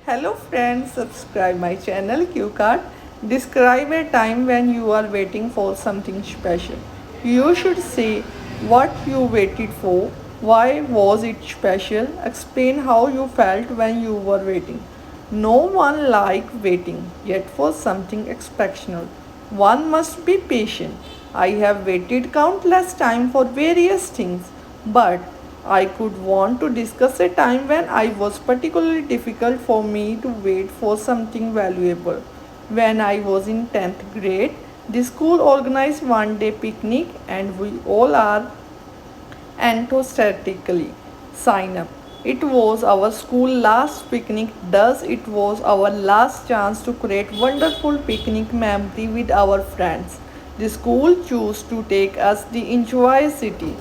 Hello friends, subscribe my channel QCard. Describe a time when you are waiting for something special. You should say what you waited for, why was it special, explain how you felt when you were waiting. No one likes waiting, yet for something exceptional. One must be patient. I have waited countless times for various things, but I could want to discuss a time when I was particularly difficult for me to wait for something valuable. When I was in 10th grade, the school organized one day picnic and we all are enthusiastically sign up. It was our school last picnic, thus it was our last chance to create wonderful picnic memory with our friends. The school chose to take us the Enjoy City,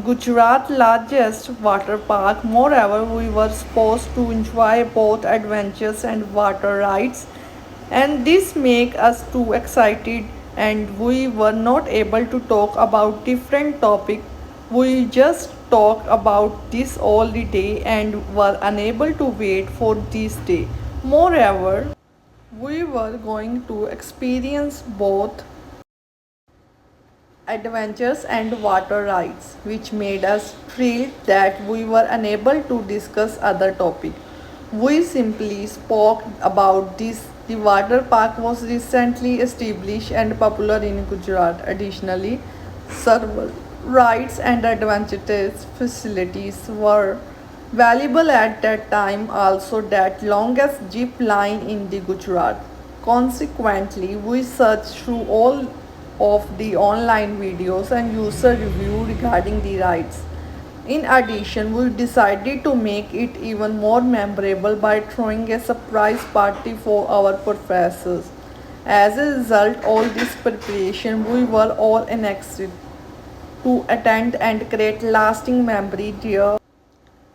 Gujarat largest water park. Moreover, we were supposed to enjoy both adventures and water rides, and this make us too excited and we were not able to talk about different topic. We just talked about this all the day and were unable to wait for this day. Moreover, we were going to experience both adventures and water rides, which made us thrilled that we were unable to discuss other topics. We simply spoke about this. The water park was recently established and popular in Gujarat. Additionally, several rides and adventurous facilities were valuable at that time. Also, that longest zip line in the Gujarat. Consequently, we searched through all of the online videos and user review regarding the rides. In addition, we decided to make it even more memorable by throwing a surprise party for our professors. As a result, all this preparation, we were all annexed to attend and create lasting memory there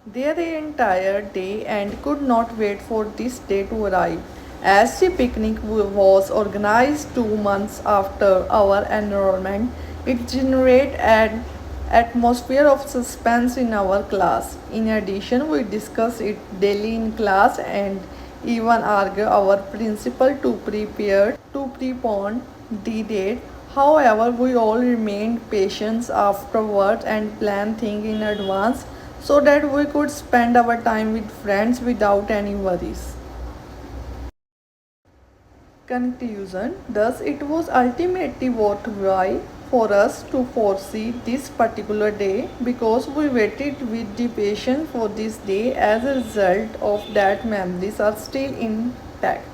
the entire day and could not wait for this day to arrive. As the picnic was organized 2 months after our enrollment, it generated an atmosphere of suspense in our class. In addition, we discussed it daily in class and even argue our principal to prepone the date. However, we all remained patient afterwards and planned things in advance so that we could spend our time with friends without any worries. Conclusion. Thus, it was ultimately worthwhile for us to foresee this particular day because we waited with the patience for this day. As a result of that, memories are still intact.